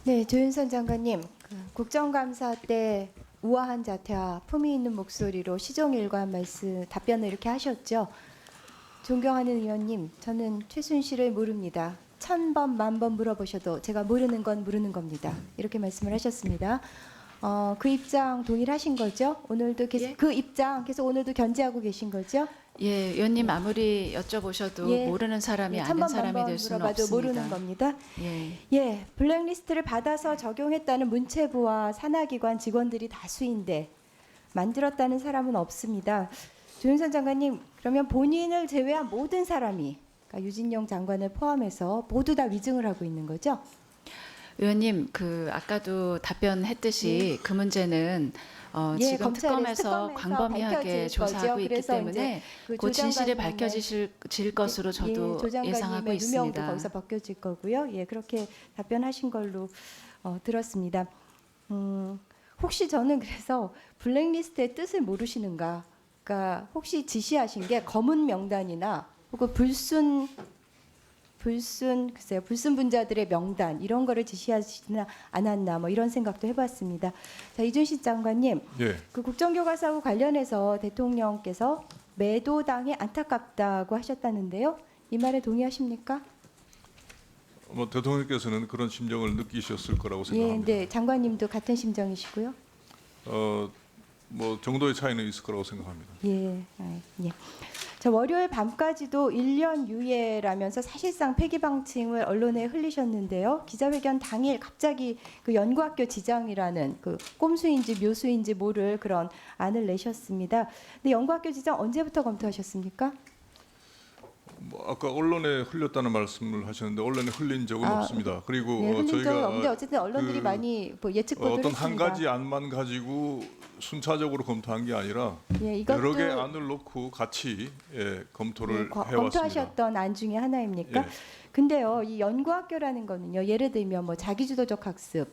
네, 조윤선 장관님, 국정감사 때 우아한 자태와 품위 있는 목소리로 시종일관 말씀 답변을 이렇게 하셨죠. 존경하는 의원님, 저는 최순실을 모릅니다. 1000번, 10,000번 물어보셔도 제가 모르는 건 모르는 겁니다. 이렇게 말씀을 하셨습니다. 그 입장 동일하신 거죠? 오늘도 계속 예? 그 입장 계속 오늘도 견지하고 계신 거죠? 예, 의원님 아무리 여쭤보셔도 예. 모르는 사람이 예, 아는 1000번, 사람이 10,000번 될 수는 물어봐도 없습니다. 모르는 겁니다. 예. 예, 블랙리스트를 받아서 적용했다는 문체부와 산하기관 직원들이 다수인데 만들었다는 사람은 없습니다. 조윤선 장관님, 그러면 본인을 제외한 모든 사람이, 그러니까 유진용 장관을 포함해서 모두 다 위증을 하고 있는 거죠? 의원님, 아까도 답변했듯이 그 문제는 지금 검찰의 특검에서 광범위하게 밝혀질 조사하고 거죠. 있기 그래서 때문에 이제 그 진실이 장관님의- 밝혀질 것으로 저도 조 장관님의 예상하고 누명도 있습니다. 거기서 벗겨질 거고요. 예, 그렇게 답변하신 걸로 들었습니다. 혹시 저는 그래서 블랙리스트의 뜻을 모르시는가? 그러니까 혹시 지시하신 게 검은 명단이나 혹은 글쎄요, 불순 분자들의 명단 이런 거를 지시하지는 않았나 뭐 이런 생각도 해봤습니다. 자, 이준식 장관님, 예. 그 국정교과서하고 관련해서 대통령께서 매도당이 안타깝다고 하셨다는데요. 이 말에 동의하십니까? 뭐 대통령께서는 그런 심정을 느끼셨을 거라고 예, 생각합니다. 네, 장관님도 같은 심정이시고요. 뭐 정도의 차이는 있을 거라고 생각합니다. 예, 예. 자, 월요일 밤까지도 1년 유예라면서 사실상 폐기 방침을 언론에 흘리셨는데요. 기자회견 당일 갑자기 그 연구학교 지정이라는 그 꼼수인지 묘수인지 모를 그런 안을 내셨습니다. 근데 연구학교 지정 언제부터 검토하셨습니까? 뭐 아까 언론에 흘렸다는 말씀을 하셨는데 언론에 흘린 적은 없습니다. 그리고 네, 흘린 적은 저희가 없는데 어쨌든 언론들이 많이 뭐 예측 보도를 어떤 했습니다. 한 가지 안만 가지고 순차적으로 검토한 게 아니라 예, 이것도 여러 개 안을 놓고 같이 검토를 해왔습니다. 검토하셨던 안 중에 하나입니까? 예. 근데요, 이 연구학교라는 거는요, 예를 들면 뭐 자기주도적 학습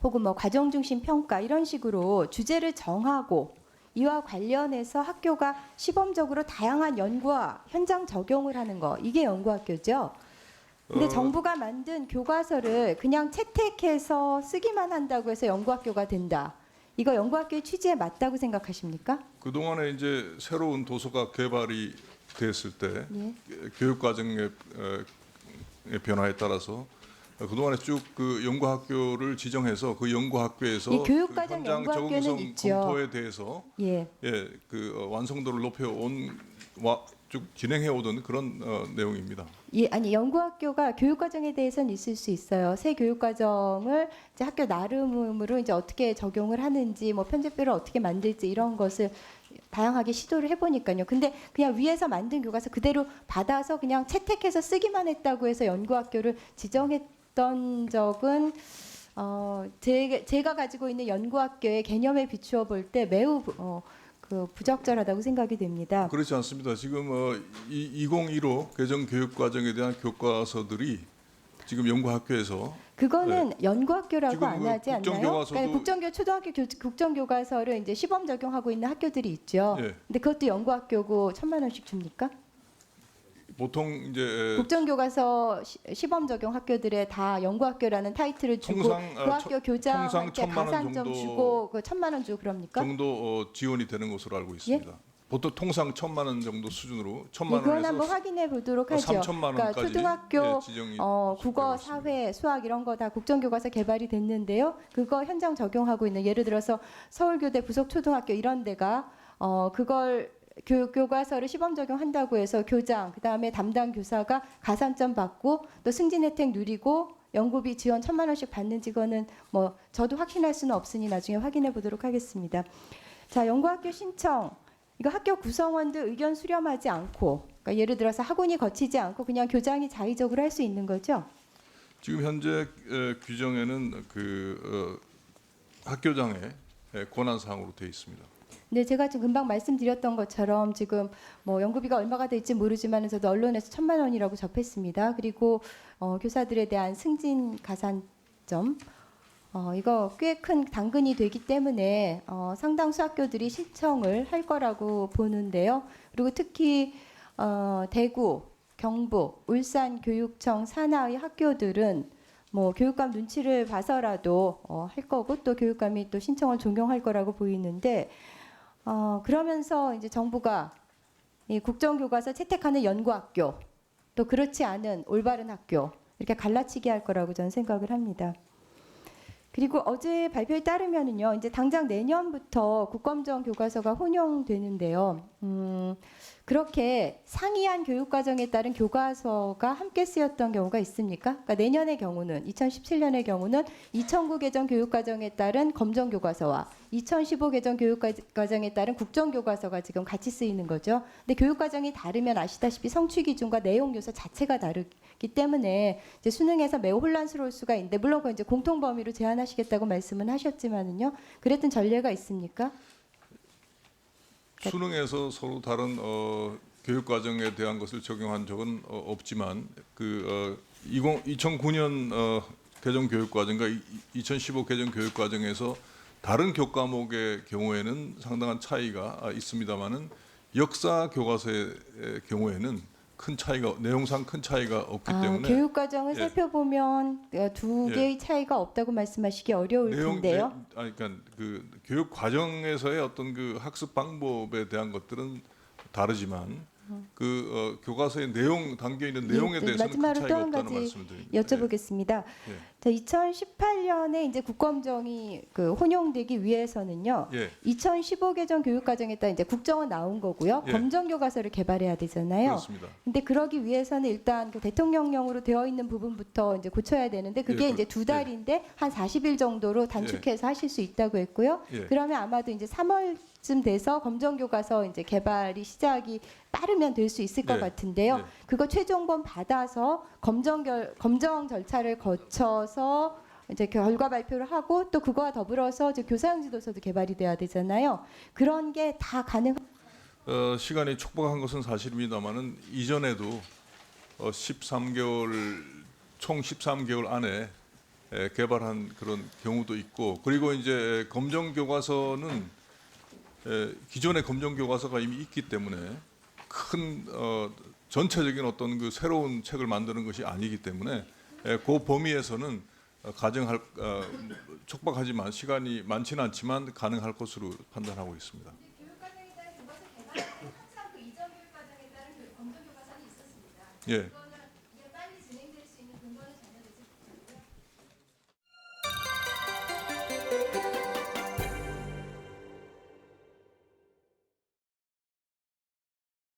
혹은 뭐 과정 중심 평가 이런 식으로 주제를 정하고 이와 관련해서 학교가 시범적으로 다양한 연구와 현장 적용을 하는 거, 이게 연구학교죠. 근데 정부가 만든 교과서를 그냥 채택해서 쓰기만 한다고 해서 연구학교가 된다. 이거 연구학교의 취지에 맞다고 생각하십니까? 그동안에 이제 새로운 도서가 개발이 됐을 때 예. 교육 과정의 변화에 따라서 그동안에 쭉 그 연구학교를 지정해서 그 연구학교에서 이 교육과정 현장 연구학교는 적응성 있죠. 검토에 대해서 예. 완성도를 높여온 쭉 진행해 오던 그런 내용입니다. 예, 아니 연구학교가 교육과정에 대해서는 있을 수 있어요. 새 교육과정을 이제 학교 나름으로 이제 어떻게 적용을 하는지, 뭐 편집표를 어떻게 만들지 이런 것을 다양하게 시도를 해보니까요. 근데 그냥 위에서 만든 교과서 그대로 받아서 그냥 채택해서 쓰기만 했다고 해서 연구학교를 지정했던 적은 제가 가지고 있는 연구학교의 개념에 비추어 볼 때 매우 부적절하다고 생각이 됩니다. 그렇지 않습니다. 지금 2015 개정 교육 과정에 대한 교과서들이 지금 연구학교에서 그거는 연구학교라고 지금 안 그 하지 않나요? 국정교과서도- 그러니까 국정교 초등학교 국정교과서를 이제 시범 적용하고 있는 학교들이 있죠. 예. 근데 그것도 연구학교고 1,000만 원씩 줍니까? 보통 이제 국정교과서 시범 적용 학교들에 다 연구학교라는 타이틀을 주고 통상, 그 학교 교장한테 1,000만 원 가산점 정도 주고 그 1,000만 원 주고 그럽니까? 정도 지원이 되는 것으로 알고 있습니다. 보통 통상 1,000만 원 정도 수준으로 1,000만 예, 그건 원에서 한번 확인해 보도록 하죠. 3,000만 그러니까 원까지 초등학교 지정이 국어, 되고 있습니다. 사회, 수학 이런 거 다 국정교과서 개발이 됐는데요. 그거 현장 적용하고 있는 예를 들어서 서울교대 부속초등학교 이런 데가 그걸 교과서를 시범 적용한다고 해서 교장 그다음에 담당 교사가 가산점 받고 또 승진 혜택 누리고 연구비 지원 1,000만 원씩 받는지 그거는 뭐 저도 확신할 수는 없으니 나중에 확인해 보도록 하겠습니다. 자, 연구학교 신청 이거 학교 구성원들 의견 수렴하지 않고, 그러니까 예를 들어서 학원이 거치지 않고 그냥 교장이 자의적으로 할 수 있는 거죠? 지금 현재 규정에는 학교장의 권한 사항으로 되어 있습니다. 네, 제가 지금 금방 말씀드렸던 것처럼 지금 뭐 연구비가 얼마가 될지 모르지만 저도 언론에서 1,000만 원이라고 접했습니다. 그리고 교사들에 대한 승진 가산점 이거 꽤 큰 당근이 되기 때문에 상당수 학교들이 신청을 할 거라고 보는데요. 그리고 특히 대구, 경북, 울산 교육청 산하의 학교들은 뭐 교육감 눈치를 봐서라도 할 거고 또 교육감이 또 신청을 종용할 거라고 보이는데 그러면서 이제 정부가 이 국정교과서 채택하는 연구학교 또 그렇지 않은 올바른 학교 이렇게 갈라치기 할 거라고 저는 생각을 합니다. 그리고 어제 발표에 따르면은요, 이제 당장 내년부터 국검정 교과서가 혼용되는데요. 그렇게 상이한 교육과정에 따른 교과서가 함께 쓰였던 경우가 있습니까? 그러니까 내년의 경우는 2017년의 경우는 2009 개정 교육과정에 따른 검정교과서와 2015 개정 교육과정에 따른 국정교과서가 지금 같이 쓰이는 거죠. 근데 교육과정이 다르면 아시다시피 성취 기준과 내용 요소 자체가 다르기 때문에 이제 수능에서 매우 혼란스러울 수가 있는데 물론 그 이제 공통 범위로 제한하시겠다고 말씀은 하셨지만은요. 그랬던 전례가 있습니까? 수능에서 서로 다른 교육 과정에 대한 것을 적용한 적은 없지만 2009년 개정 교육 과정과 2015 개정 교육 과정에서 다른 교과목의 경우에는 상당한 차이가 있습니다만은 역사 교과서의 경우에는 큰 차이가 내용상 큰 차이가 없기 때문에 교육 과정을 예. 살펴보면 두 예. 개의 차이가 없다고 말씀하시기 어려울 텐데요. 그러니까 그 교육 과정에서의 어떤 그 학습 방법에 대한 것들은 다르지만 교과서의 내용 담겨 있는 내용에 네, 대해서는 큰 마지막으로 또 차이가 한 없다는 가지 말씀을 드립니다. 여쭤보겠습니다. 예. 자, 2018년에 이제 국검정이 혼용되기 위해서는요. 예. 2015 개정 교육과정에 따라 이제 국정은 나온 거고요. 예. 검정 교과서를 개발해야 되잖아요. 그렇습니다. 근데 그러기 위해서는 일단 그 대통령령으로 되어 있는 부분부터 이제 고쳐야 되는데 그게 예, 이제 두 달인데 한 40일 정도로 단축해서 하실 수 있다고 했고요. 예. 그러면 아마도 이제 3월쯤 돼서 검정 교과서 이제 개발이 시작이 빠르면 될 수 있을 것 예. 같은데요. 예. 그거 최종본 받아서 검정 절차를 거쳐서 이제 결과 발표를 하고 또 그거와 더불어서 이제 교사형 지도서도 개발이 돼야 되잖아요. 그런 게 다 가능. 시간이 촉박한 것은 사실입니다만은 이전에도 13개월 총 13개월 안에 개발한 그런 경우도 있고 그리고 이제 검정 교과서는 기존의 검정 교과서가 이미 있기 때문에 큰 전체적인 어떤 그 새로운 책을 만드는 것이 아니기 때문에 그 범위에서는 촉박하지만 시간이 많지는 않지만 가능할 것으로 판단하고 있습니다. 교육과정에 따른 교과서 개발은 항상 그 이전 교육과정에 따른 검정 교과서는 있었습니다. 예.